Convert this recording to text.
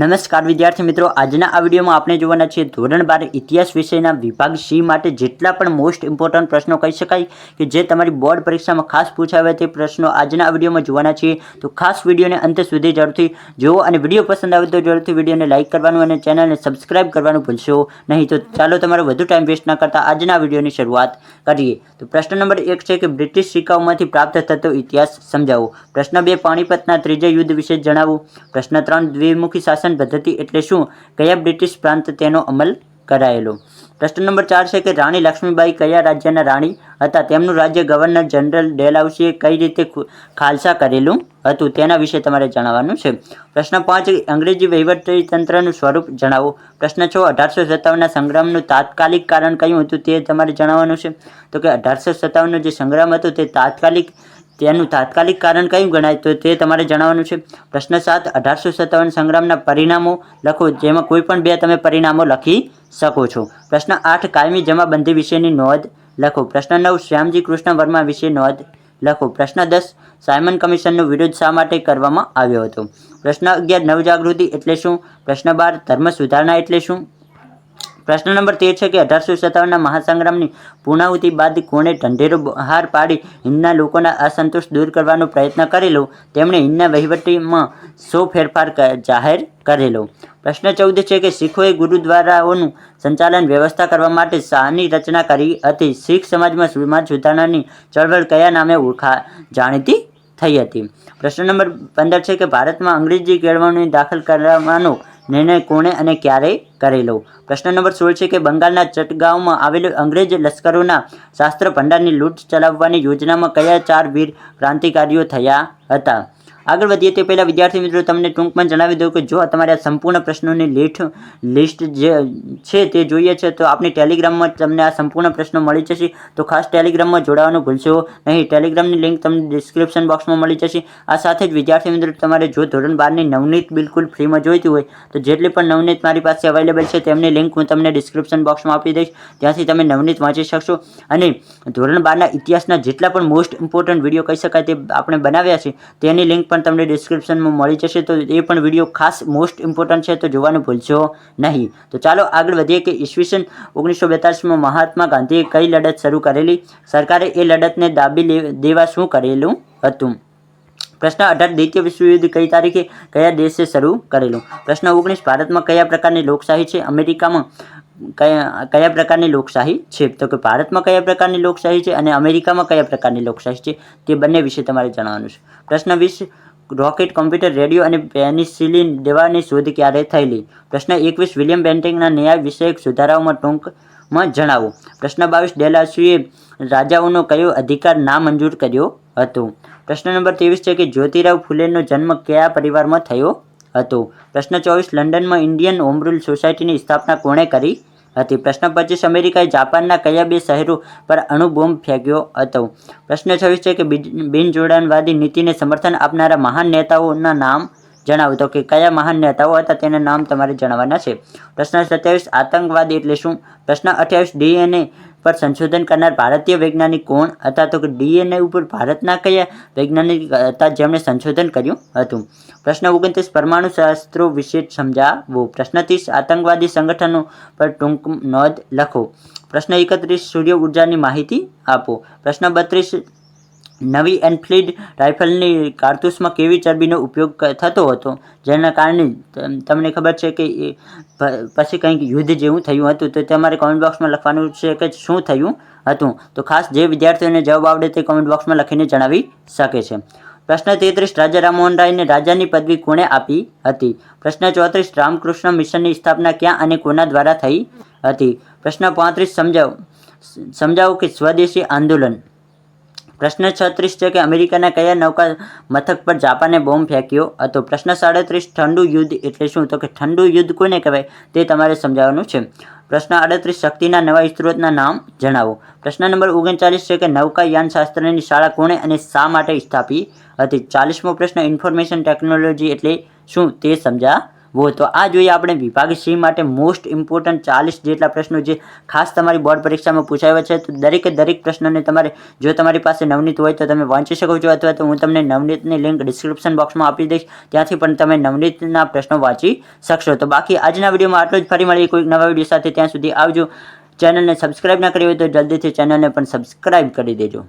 નમસ્કાર વિદ્યાર્થી મિત્રો, આજના આ વિડીયોમાં આપણે જોવાના છીએ ધોરણ 12 ઇતિહાસ વિષયના વિભાગ સી માટે જેટલા પણ મોસ્ટ ઇમ્પોર્ટન્ટ પ્રશ્નો કહી શકાય કે જે તમારી બોર્ડ પરીક્ષામાં ખાસ પૂછાવ્યા તે પ્રશ્નો આજના આ વિડીયોમાં જોવાના છીએ। તો ખાસ વિડીયોને અંત સુધી જરૂરથી જુઓ અને વિડીયો પસંદ આવે તો જરૂરથી વિડીયોને લાઇક કરવાનું અને ચેનલને સબસ્ક્રાઇબ કરવાનું ભૂલશો નહીં। તો ચાલો તમારો વધુ ટાઈમ વેસ્ટ ન કરતા આજના વિડીયોની શરૂઆત કરીએ। તો પ્રશ્ન નંબર 1 છે કે બ્રિટિશ સિક્કાઓમાંથી પ્રાપ્ત થતો ઇતિહાસ સમજાવો। પ્રશ્ન 2 પાણીપતના ત્રીજા યુદ્ધ વિશે જણાવો। પ્રશ્ન 3 દ્વિમુખી શાસન પદ્ધતિ એટલે શું, કયા બ્રિટિશ પ્રાંત તેનો અમલ કરાયેલો। પ્રશ્ન નંબર 4 છે કે રાણી લક્ષ્મીબાઈ કયા રાજ્યના રાણી હતા, તેમનું રાજ્ય ગવર્નર જનરલ ડેલહાઉસીએ કઈ રીતે ખાલસા કરેલું હતું તેના વિશે તમારે જણાવવાનું છે। પ્રશ્ન 5 અંગ્રેજી વહીવટી તંત્રનું સ્વરૂપ જણાવો। પ્રશ્ન 6 1857ના સંગ્રામનું તાત્કાલિક કારણ કયું હતું તે તમારે જણાવવાનું છે। તો કે 1857નો જે સંગ્રામ હતો તે તેનું તાત્કાલિક કારણ કયું ગણાય તો તે તમારે જણાવવાનું છે। પ્રશ્ન 7 1857 સંગ્રામના પરિણામો લખો, જેમાં કોઈ પણ બે તમે પરિણામો લખી શકો છો। પ્રશ્ન 8 કાયમી જમાબંધી વિશેની નોંધ લખો। પ્રશ્ન 9 શ્યામજી કૃષ્ણ વર્મા વિશે નોંધ લખો। પ્રશ્ન 10 સાયમન કમિશનનો વિરોધ શા માટે કરવામાં આવ્યો હતો। પ્રશ્ન 11 નવજાગૃતિ એટલે શું। પ્રશ્ન 12 ધર્મ સુધારણા એટલે શું। પ્રશ્ન નંબર 13 છે કે 1857ના મહાસંગ્રામની પૂર્ણાહુતિ બાદ કોણે ઢંઢેરો બહાર પાડી હિંદના લોકોના અસંતોષ દૂર કરવાનો પ્રયત્ન કરેલો, તેમણે હિંદના વહીવટીમાં શો ફેરફાર જાહેર કરેલો। પ્રશ્ન 14 છે કે શીખોએ ગુરુદ્વારાઓનું સંચાલન વ્યવસ્થા કરવા માટે શાની રચના કરી હતી। શીખ સમાજમાં સમાજ સુધારણાની ચળવળ કયા નામે જાણીતી થઈ હતી। પ્રશ્ન નંબર 15 છે કે ભારતમાં અંગ્રેજી કેળવણી દાખલ કરવાનો નિર્ણય કોણે અને ક્યારે કરેલો। પ્રશ્ન નંબર 16 છે કે બંગાળના ચટગાંવમાં આવેલ અંગ્રેજ લશ્કરોના શાસ્ત્ર ભંડારની લૂંટ ચલાવવાની યોજનામાં કયા 4 વીર ક્રાંતિકારીઓ થયા હતા। આગળ વધીએ તે પહેલાં વિદ્યાર્થી મિત્રો તમને ટૂંકમાં જણાવી દઉં કે જો તમારે આ સંપૂર્ણ પ્રશ્નોની લિસ્ટ જે છે તે જોઈએ છે તો આપણી ટેલિગ્રામમાં તમને આ સંપૂર્ણ પ્રશ્નો મળી જશે। તો ખાસ ટેલિગ્રામમાં જોડાવાનું ભૂલશો નહીં। ટેલિગ્રામની લિંક તમને ડિસ્ક્રિપ્શન બોક્સમાં મળી જશે। આ સાથે જ વિદ્યાર્થી મિત્રો તમારે જો ધોરણ 12ની નવનીત બિલકુલ ફ્રીમાં જોઈતી હોય તો જેટલી પણ નવનીત મારી પાસે અવેલેબલ છે તેમની લિંક હું તમને ડિસ્ક્રિપ્શન બોક્સમાં આપી દઈશ, ત્યાંથી તમે નવનીત વાંચી શકશો। અને ધોરણ 12ના ઇતિહાસના જેટલા પણ મોસ્ટ ઇમ્પોર્ટન્ટ વિડીયો કહી શકાય તે આપણે બનાવ્યા છે તેની લિંક પણ તમને ડિસ્ક્રિપ્શનમાં મળી જશે। તો એ પણ વિડીયો ખાસ મોસ્ટ ઇમ્પોર્ટન્ટ છે તો જોવાનું ભૂલશો નહીં। તો ચાલો આગળ વધીએ કે ઈસવીસન 1942માં મહાત્મા ગાંધીએ કઈ લડત શરૂ કરેલી, સરકારે એ લડતને દાબી દેવા શું કરેલું હતું। પ્રશ્ન 18 દ્વિતીય વિશ્વયુદ્ધ કઈ તારીખે કયા દેશે શરૂ કરેલું। પ્રશ્ન 19 ભારતમાં કયા પ્રકારની લોકશાહી છે, અમેરિકામાં કયા પ્રકારની લોકશાહી છે। તો કે ભારતમાં કયા પ્રકારની લોકશાહી છે અને અમેરિકામાં કયા પ્રકારની લોકશાહી છે તે બંને વિશે તમારે જણાવવાનું છે। પ્રશ્ન 20 રોકેટ, કોમ્પ્યુટર, રેડિયો અને પેનિસિલિન દવાની શોધ ક્યારે થયેલી। પ્રશ્ન 21 વિલિયમ બેન્ટિંગના ન્યાય વિષયક સુધારાઓમાં ટૂંકમાં જણાવો। પ્રશ્ન 22 ડેલહાઉસીએ રાજાઓનો કયો અધિકાર નામંજૂર કર્યો હતો। પ્રશ્ન નંબર 23 છે કે જ્યોતિરાવ ફુલેનો જન્મ કયા પરિવારમાં થયો હતો। પ્રશ્ન 24 લંડનમાં ઇન્ડિયન હોમ રૂલ સોસાયટીની સ્થાપના કોણે કરી હતી। પ્રશ્ન 25 અમેરિકાએ જાપાનના કયા 2 શહેરો પર અણુ બોમ્બ ફેંક્યો હતો। પ્રશ્ન 26 છે કે બિનજોડાણવાદી નીતિને સમર્થન આપનારા મહાન નેતાઓના નામ જણાવો। તો કે કયા મહાન નેતાઓ હતા તેના નામ તમારે જણાવવાના છે। પ્રશ્ન 27 આતંકવાદ એટલે શું। પ્રશ્ન 28 ડીએનએ પર સંશોધન કરનાર ભારતીય વૈજ્ઞાનિક કોણ હતા। તો કે ડીએનએ ઉપર ભારતના કયા વૈજ્ઞાનિક હતા જેમણે સંશોધન કર્યું હતું। પ્રશ્ન 29 પરમાણુ શસ્ત્રો વિશે સમજાવો। પ્રશ્ન 30 આતંકવાદી સંગઠનો પર ટૂંક નોંધ લખો। પ્રશ્ન 31 સૂર્ય ઉર્જાની માહિતી આપો। પ્રશ્ન 32 નવી એનફિલ્ડ રાઇફલની કારતૂસમાં કેવી ચરબીનો ઉપયોગ થતો હતો જેના કારણે તમને ખબર છે કે પછી કંઈક યુદ્ધ જેવું થયું હતું। તો તમારે કોમેન્ટ બોક્સમાં લખવાનું છે કે શું થયું હતું। તો ખાસ જે વિદ્યાર્થીઓને જવાબ આવડે તે કોમેન્ટ બોક્સમાં લખીને જણાવી શકે છે। પ્રશ્ન 33 રાજા રામમોહન રાયને રાજાની પદવી કોણે આપી હતી। પ્રશ્ન 34 રામકૃષ્ણ મિશનની સ્થાપના ક્યાં અને કોના દ્વારા થઈ હતી। પ્રશ્ન 35 સમજાવો કે સ્વદેશી આંદોલન। પ્રશ્ન 36 છે કે અમેરિકાના કયા નૌકા મથક પર જાપાને બોમ્બ ફેંક્યો હતો। પ્રશ્ન 37 ઠંડુ યુદ્ધ એટલે શું। તો કે ઠંડુ યુદ્ધ કોને કહેવાય તે તમારે સમજાવવાનું છે। પ્રશ્ન 38 શક્તિના નવા સ્ત્રોતના નામ જણાવો। પ્રશ્ન નંબર 39 છે કે નૌકાયાનશાસ્ત્રની શાળા કોણે અને શા માટે સ્થાપી હતી। 40મો પ્રશ્ન ઇન્ફોર્મેશન ટેકનોલોજી એટલે શું તે સમજાવો। वो तो आ જોઈએ આપણે વિભાગ સી માટે મોસ્ટ ઇમ્પોર્ટન્ટ 40 જેટલા પ્રશ્નો જે ખાસ તમારી બોર્ડ પરીક્ષામાં પૂછાયા છે. તો દરેક પ્રશ્નને તમારે જો તમારી પાસે નવનીત હોય તો તમે વાંચી શકો છો, અથવા તો હું તમને નવનીતની લિંક ડિસ્ક્રિપ્શન બોક્સમાં આપી દઈશ, ત્યાંથી પણ તમે નવનીતના પ્રશ્નો વાંચી શકશો. તો બાકી આજના વિડીયોમાં આટલું જ. ફરી મળીએ કોઈક નવા વિડીયો સાથે. ત્યાં સુધી આવજો. ચેનલને સબસ્ક્રાઇબ ના કરી હોય તો જલ્દીથી ચેનલને પણ સબસ્ક્રાઇબ કરી દેજો.